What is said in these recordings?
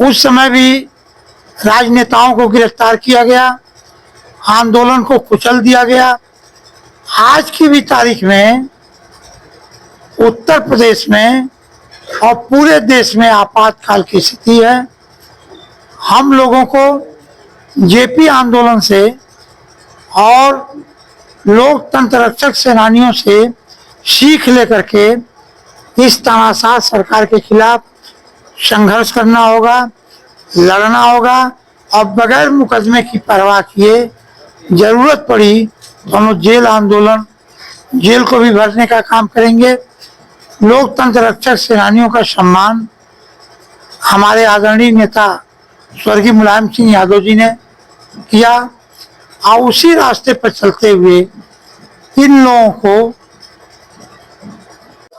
उस समय भी राजनेताओं को गिरफ्तार किया गया, आंदोलन को कुचल दिया गया। आज की भी तारीख में उत्तर प्रदेश में और पूरे देश में आपातकाल की स्थिति है। हम लोगों को जेपी आंदोलन से और लोकतंत्र रक्षक सेनानियों से सीख लेकर के इस तानाशाह सरकार के खिलाफ संघर्ष करना होगा, लड़ना होगा और बगैर मुकदमे की परवाह किए जरूरत पड़ी तो हम जेल आंदोलन, जेल को भी भरने का काम करेंगे। लोकतंत्र रक्षक सेनानियों का सम्मान हमारे आदरणीय नेता स्वर्गीय मुलायम सिंह यादव जी ने किया और उसी रास्ते पर चलते हुए इन लोगों को।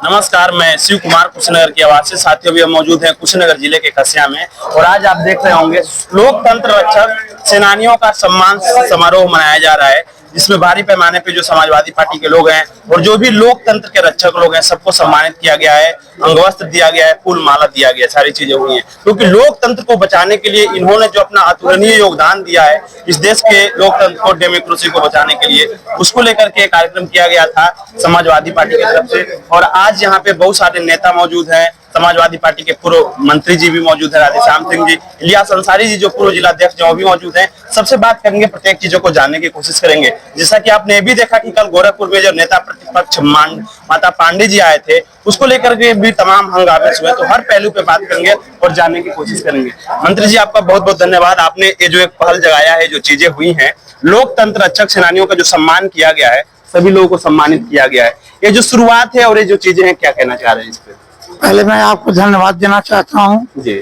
नमस्कार, मैं शिव कुमार कुशीनगर की आवाज से। साथियों, भी हम मौजूद हैं कुशीनगर जिले के खसिया में और आज आप देख रहे होंगे लोकतंत्र रक्षक सेनानियों का सम्मान समारोह मनाया जा रहा है, जिसमें भारी पैमाने पे जो समाजवादी पार्टी के लोग हैं और जो भी लोकतंत्र के रक्षक लोग हैं सबको सम्मानित किया गया है, अंगवस्त्र दिया गया है, फूल माला दिया गया है, सारी चीजें हुई हैं क्योंकि लोकतंत्र को बचाने के लिए इन्होंने जो अपना अतुलनीय योगदान दिया है इस देश के लोकतंत्र को, डेमोक्रेसी को बचाने के लिए, उसको लेकर के कार्यक्रम किया गया था समाजवादी पार्टी की तरफ से। और आज यहाँ पे बहुत सारे नेता मौजूद हैं, समाजवादी पार्टी के पूर्व मंत्री जी भी मौजूद है, राधेश्याम सिंह जी, इलियास अंसारी जी जो पूर्व जिलाध्यक्ष जो भी मौजूद हैं। सबसे बात करेंगे, प्रत्येक चीजों को जानने की कोशिश करेंगे। जैसा कि आपने भी देखा कि कल गोरखपुर में जो नेता प्रतिपक्ष माता पांडे जी आए थे उसको लेकर के भी तमाम हंगामे हुए, तो हर पहलू पे बात करेंगे और जानने की कोशिश करेंगे। मंत्री जी, आपका बहुत बहुत धन्यवाद। आपने ये जो एक पहल जगाया है, जो चीजें हुई हैं, लोकतंत्र रक्षक सेनानियों का जो सम्मान किया गया है, सभी लोगों को सम्मानित किया गया है, ये जो शुरुआत है और ये जो चीजें हैं, क्या कहना चाह रहे हैं इस पे? पहले मैं आपको धन्यवाद देना चाहता हूँ जी।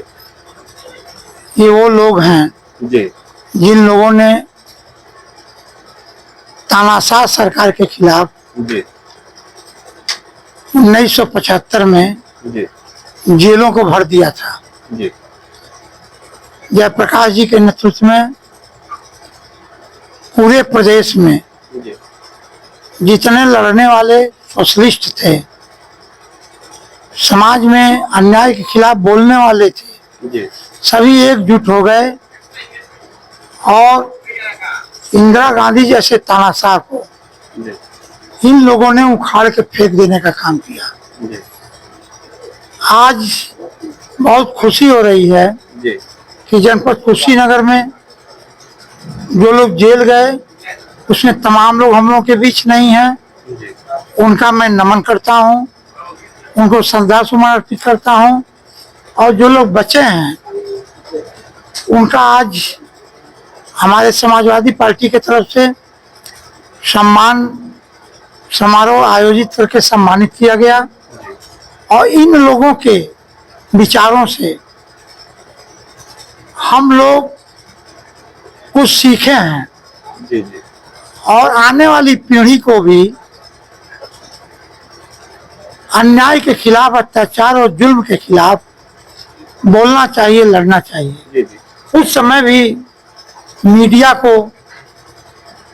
ये वो लोग हैं जी जिन लोगों ने तानाशाह सरकार के खिलाफ जी 1975 में जी जेलों को भर दिया था। जी जयप्रकाश जी के नेतृत्व में पूरे प्रदेश में जी जितने लड़ने वाले सोशलिस्ट थे, समाज में अन्याय के खिलाफ बोलने वाले थे, जी सभी एकजुट हो गए और इंदिरा गांधी जैसे तानाशाह को जी इन लोगों ने उखाड़ के फेंक देने का काम किया। जी आज बहुत खुशी हो रही है जी कि जनपद कुशीनगर में जो लोग जेल गए उसमें तमाम लोग हम लोगों के बीच नहीं हैं। जी उनका मैं नमन करता हूं, उनको श्रद्धा सुमन अर्पित करता हूं और जो लोग बचे हैं उनका आज हमारे समाजवादी पार्टी की तरफ से सम्मान समारोह आयोजित करके सम्मानित किया गया और इन लोगों के विचारों से हम लोग कुछ सीखे हैं जी जी और आने वाली पीढ़ी को भी अन्याय के खिलाफ, अत्याचार और जुल्म के खिलाफ बोलना चाहिए, लड़ना चाहिए। जी जी उस समय भी मीडिया को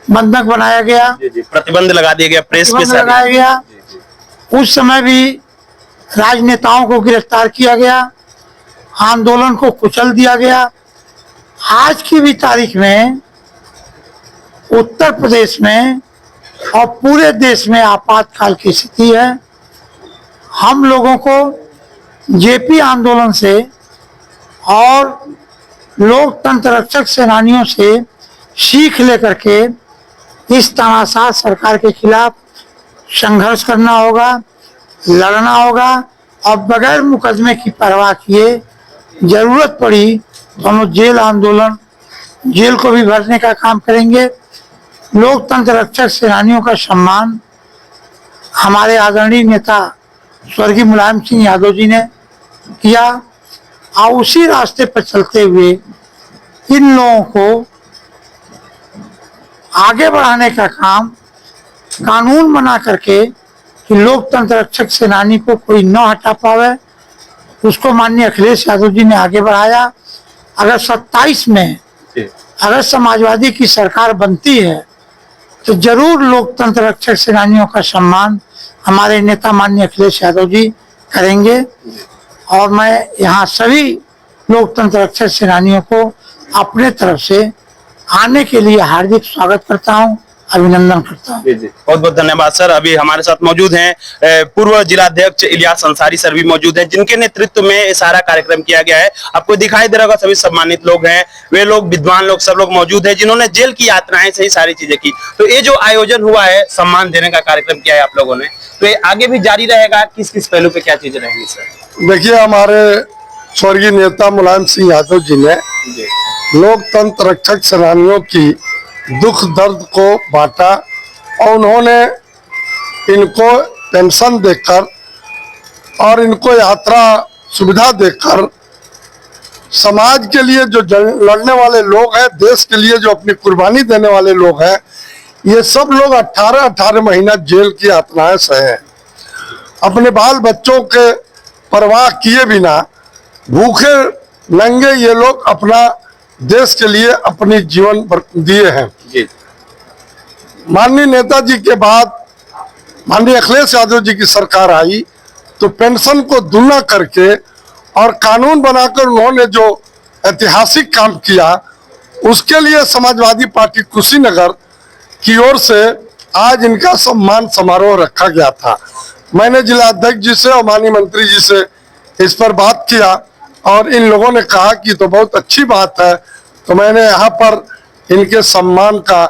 बंधक बनाया गया, जी जी प्रतिबंध लगा दिया गया, प्रेस पे प्रतिबंध लगाया गया। जी जी उस समय भी राजनेताओं को गिरफ्तार किया गया, आंदोलन को कुचल दिया गया। आज की भी तारीख में उत्तर प्रदेश में और पूरे देश में आपातकाल की स्थिति है। हम लोगों को जेपी आंदोलन से और लोकतंत्र रक्षक सेनानियों से सीख लेकर के इस तानाशाह सरकार के खिलाफ संघर्ष करना होगा, लड़ना होगा और बगैर मुकदमे की परवाह किए जरूरत पड़ी तो हम जेल आंदोलन, जेल को भी भरने का काम करेंगे। लोकतंत्र रक्षक सेनानियों का सम्मान हमारे आदरणीय नेता स्वर्गीय मुलायम सिंह यादव जी ने किया और उसी रास्ते पर चलते हुए इन लोगों को आगे बढ़ाने का काम कानून बना करके कि लोकतंत्र रक्षक सेनानी को कोई न हटा पावे, उसको माननीय अखिलेश यादव जी ने आगे बढ़ाया। अगर 27 में अगर समाजवादी की सरकार बनती है तो जरूर लोकतंत्र रक्षक सेनानियों का सम्मान हमारे नेता माननीय अखिलेश यादव जी करेंगे। और मैं यहाँ सभी लोकतंत्र रक्षक सेनानियों को अपने तरफ से आने के लिए हार्दिक स्वागत करता हूं, अभिनंदन करता हूं। बहुत बहुत धन्यवाद सर। अभी हमारे साथ मौजूद हैं पूर्व जिलाध्यक्ष इलियास अंसारी सर भी मौजूद हैं, जिनके नेतृत्व में ये सारा कार्यक्रम किया गया है। आपको दिखाई दे रहा होगा सभी सम्मानित लोग हैं, वे लोग विद्वान लोग सब लोग मौजूद हैं, जिन्होंने जेल की यात्राएं से ही सारी चीजें की। तो ये जो आयोजन हुआ है, सम्मान देने का कार्यक्रम किया है आप लोगों ने, तो ये आगे भी जारी रहेगा? किस किस पहलू पे क्या चीजें रहेंगी सर? देखिए, हमारे स्वर्गीय नेता मुलायम सिंह यादव जी ने लोकतंत्र रक्षक सेनानियों की दुख दर्द को बांटा और उन्होंने इनको पेंशन देकर और इनको यात्रा सुविधा देकर समाज के लिए जो लड़ने वाले लोग हैं, देश के लिए जो अपनी कुर्बानी देने वाले लोग हैं, ये सब लोग 18-18 महीना जेल की यातनाएं सहे। अपने बाल बच्चों के परवाह किए बिना भूखे नंगे ये लोग अपना देश के लिए अपनी जीवन दिए हैं। माननीय नेताजी के बाद माननीय अखिलेश यादव जी की सरकार आई तो पेंशन को दुगना करके और कानून बनाकर उन्होंने जो ऐतिहासिक काम किया, उसके लिए समाजवादी पार्टी कुशीनगर की ओर से आज इनका सम्मान समारोह रखा गया था। मैंने जिलाध्यक्ष जी से और माननीय मंत्री जी से इस पर बात किया और इन लोगों ने कहा कि तो बहुत अच्छी बात है, तो मैंने यहाँ पर इनके सम्मान का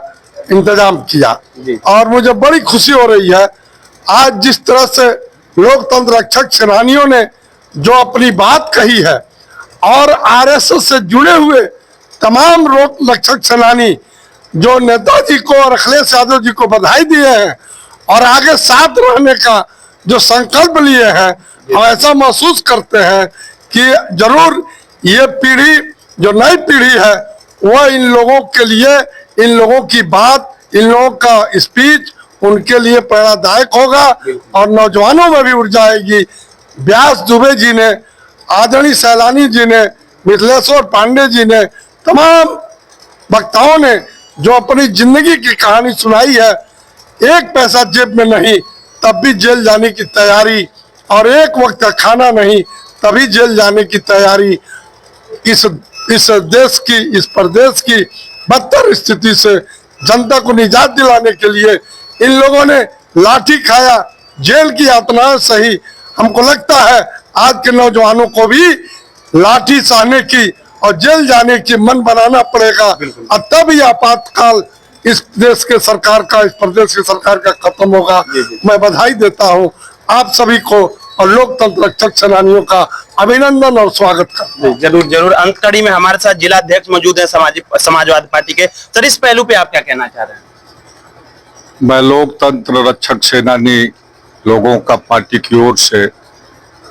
इंतजाम किया और मुझे बड़ी खुशी हो रही है। आज जिस तरह से लोकतंत्र रक्षक सेनानियों ने जो अपनी बात कही है और आरएसएस से जुड़े हुए तमाम लोक रक्षक सेनानी जो नेताजी को और अखिलेश यादव जी को बधाई दिए हैं और आगे साथ रहने का जो संकल्प लिए हैं, हम ऐसा महसूस करते हैं कि जरूर ये पीढ़ी जो नई पीढ़ी है वह इन लोगों के लिए, इन लोगों की बात, इन लोगों का स्पीच उनके लिए प्रेरणादायक होगा और नौजवानों में भी ऊर्जा आएगी। व्यास दुबे जी ने, आदरणीय सैलानी जी ने, मिथिलेश्वर पांडे जी ने, तमाम वक्ताओं ने जो अपनी जिंदगी की कहानी सुनाई है, एक पैसा जेब में नहीं तब भी जेल जाने की तैयारी और एक वक्त का खाना नहीं तभी जेल जाने की तैयारी, इस देश की, इस प्रदेश की बदतर स्थिति से जनता को निजात दिलाने के लिए इन लोगों ने लाठी खाया, जेल की यातनाएं सही। हमको लगता है आज के नौजवानों को भी लाठी सहने की और जेल जाने की मन बनाना पड़ेगा और तब ये आपातकाल इस देश के सरकार का, इस प्रदेश की सरकार का खत्म होगा। मैं बधाई देता हूँ आप सभी को और लोकतंत्र रक्षक सेनानियों का अभिनंदन और स्वागत करता हूँ। जरूर जरूर। अंत कड़ी में हमारे साथ जिलाध्यक्ष मौजूद है समाजवादी पार्टी के। सर, इस पहलू पे आप क्या कहना चाह रहे हैं? मैं लोकतंत्र रक्षक सेनानी लोगों का पार्टी की ओर से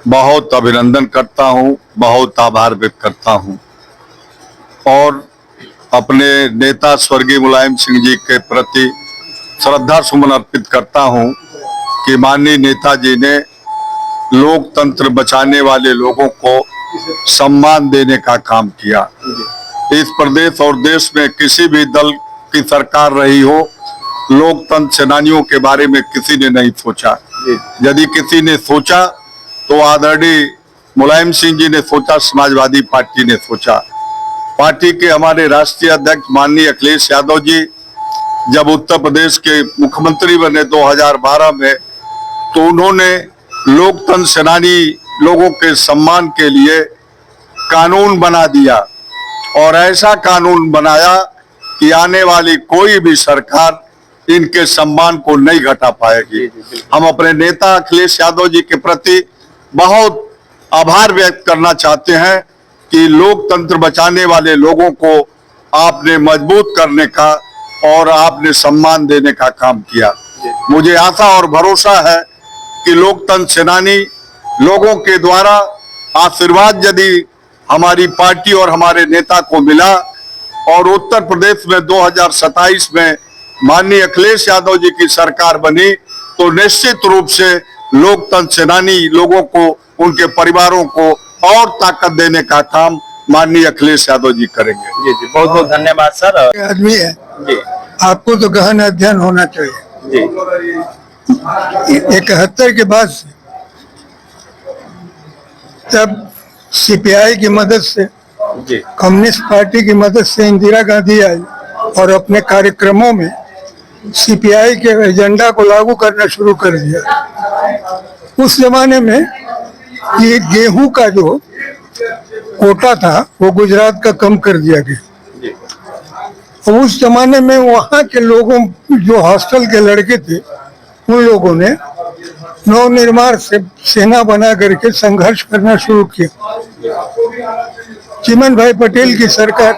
बहुत अभिनंदन करता हूं, बहुत आभार व्यक्त करता हूं और अपने नेता स्वर्गीय मुलायम सिंह जी के प्रति श्रद्धा सुमन अर्पित करता हूं कि माननीय नेताजी ने लोकतंत्र बचाने वाले लोगों को सम्मान देने का काम किया। इस प्रदेश और देश में किसी भी दल की सरकार रही हो, लोकतंत्र सेनानियों के बारे में किसी ने नहीं सोचा। यदि किसी ने सोचा तो आदरणीय मुलायम सिंह जी ने सोचा, समाजवादी पार्टी ने सोचा। पार्टी के हमारे राष्ट्रीय अध्यक्ष माननीय अखिलेश यादव जी जब उत्तर प्रदेश के मुख्यमंत्री बने 2012 में, तो उन्होंने लोकतंत्र सेनानी लोगों के सम्मान के लिए कानून बना दिया और ऐसा कानून बनाया कि आने वाली कोई भी सरकार इनके सम्मान को नहीं घटा पाएगी। हम अपने नेता अखिलेश यादव जी के प्रति बहुत आभार व्यक्त करना चाहते हैं कि लोकतंत्र बचाने वाले लोगों को आपने मजबूत करने का और आपने सम्मान देने का काम किया। मुझे आशा और भरोसा है कि लोकतंत्र सेनानी लोगों के द्वारा आशीर्वाद यदि हमारी पार्टी और हमारे नेता को मिला और उत्तर प्रदेश में 2027 में माननीय अखिलेश यादव जी की सरकार बनी, तो निश्चित रूप से लोकतंत्र सेनानी लोगों को, उनके परिवारों को और ताकत देने का काम माननीय अखिलेश यादव जी करेंगे। जी जी, बहुत बहुत धन्यवाद सर। आदमी है जी आपको तो गहन अध्ययन होना चाहिए। जी 71 के बाद से तब सीपीआई की मदद से जी कम्युनिस्ट पार्टी की मदद से इंदिरा गांधी आई और अपने कार्यक्रमों में सीपीआई के एजेंडा को लागू करना शुरू कर दिया। उस जमाने में ये गेहूं का जो कोटा था वो गुजरात का कम कर दिया गया। जी और उस जमाने में वहाँ के लोगों, जो हॉस्टल के लड़के थे, उन लोगों ने नवनिर्माण से सेना बना करके संघर्ष करना शुरू किया। चिमन भाई पटेल की सरकार,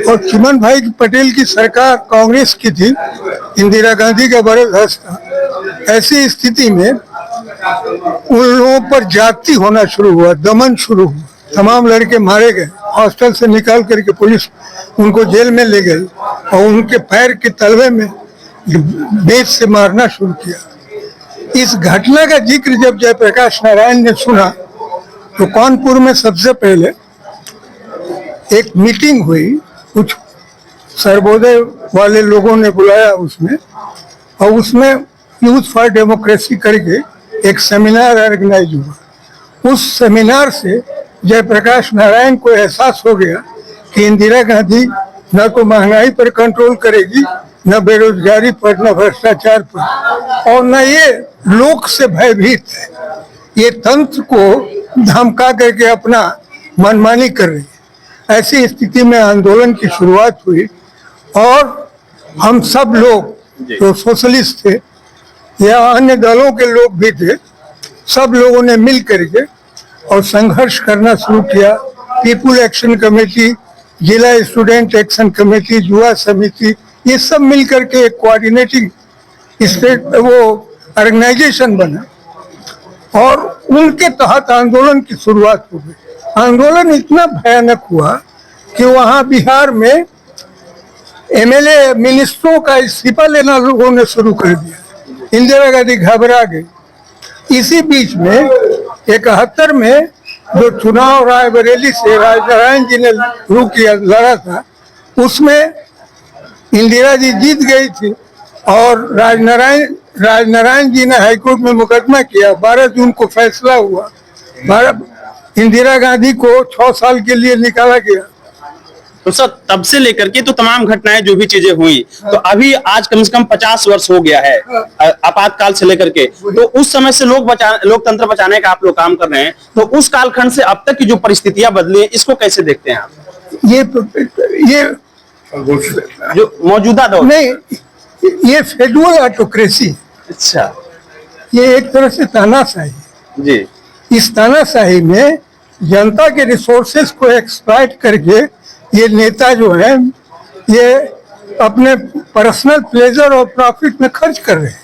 और चिमन भाई पटेल की सरकार कांग्रेस की थी, इंदिरा गांधी का बरदस्त था। ऐसी स्थिति में उन लोगों पर जाति होना शुरू हुआ, दमन शुरू हुआ। तमाम लड़के मारे गए, हॉस्टल से निकाल करके पुलिस उनको जेल में ले गई और उनके पैर के तलवे में बेत से मारना शुरू किया। इस घटना का जिक्र जब जयप्रकाश नारायण ने सुना तो कानपुर में सबसे पहले एक मीटिंग हुई, कुछ सर्वोदय वाले लोगों ने बुलाया उसमें, और उसमें यूथ फॉर डेमोक्रेसी करके एक सेमिनार ऑर्गेनाइज हुआ। उस सेमिनार से जयप्रकाश नारायण को एहसास हो गया कि इंदिरा गांधी न तो महंगाई पर कंट्रोल करेगी, न बेरोजगारी पर, न भ्रष्टाचार पर, और न ये लोक से भयभीत है, ये तंत्र को धमका करके अपना मनमानी कर रही है। ऐसी स्थिति में आंदोलन की शुरुआत हुई और हम सब लोग जो सोशलिस्ट थे या अन्य दलों के लोग भी थे, सब लोगों ने मिल करके और संघर्ष करना शुरू किया। पीपुल एक्शन कमेटी, जिला स्टूडेंट एक्शन कमेटी, युवा समिति, ये सब मिल करके एक कोऑर्डिनेटिंग स्टेट वो ऑर्गेनाइजेशन बना और उनके तहत आंदोलन की शुरुआत हो गई। आंदोलन इतना भयानक हुआ कि वहाँ बिहार में एमएलए मिनिस्टरों का इस्तीफा लेना लोगों ने शुरू कर दिया। इंदिरा गांधी घबरा गई। इसी बीच में 71 में जो चुनाव रायबरेली से राजनारायण जी ने शुरू किया, लड़ा था, उसमें इंदिरा जी जीत गई थी और राजनारायण जी ने हाईकोर्ट में मुकदमा किया। 12 जून को फैसला हुआ। इंदिरा गांधी को 6 साल के लिए निकाला गया। तो सर तब से लेकर के तो तमाम घटनाएं जो भी चीजें हुई, तो अभी आज कम से कम 50 वर्ष हो गया है आपातकाल से लेकर के। तो उस समय से लोकतंत्र बचाने का आप लोग काम कर रहे हैं, तो उस कालखंड से अब तक की जो परिस्थितियां बदली है, इसको कैसे देखते हैं आप? ये जो मौजूदा दौर नहीं, ये फेडरल ऑटोक्रेसी, अच्छा ये एक तरह से तानाशाही। जी इस तानाशाही में जनता के रिसोर्सेज को एक्सप्लॉइट करके ये नेता जो है ये अपने पर्सनल प्लेजर और प्रॉफिट में खर्च कर रहे हैं।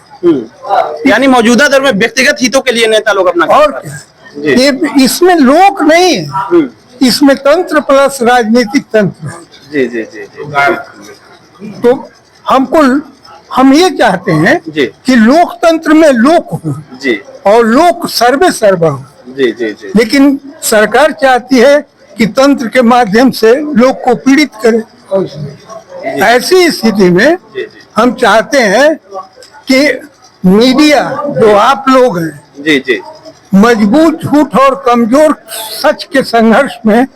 यानी मौजूदा दौर में व्यक्तिगत हितों के लिए नेता लोग अपना और क्या, ये इसमें लोक नहीं है, इसमें तंत्र प्लस राजनीतिक तंत्र है। जी जी जी जी तो हम ये चाहते हैं जी। कि लोकतंत्र में लोक हो जी और लोक सर्वे सर्वा हो, जी जी जी लेकिन सरकार चाहती है कि तंत्र के माध्यम से लोग को पीड़ित करे। ऐसी स्थिति में हम चाहते हैं कि मीडिया जो आप लोग हैं जी जी मजबूत झूठ और कमजोर सच के संघर्ष में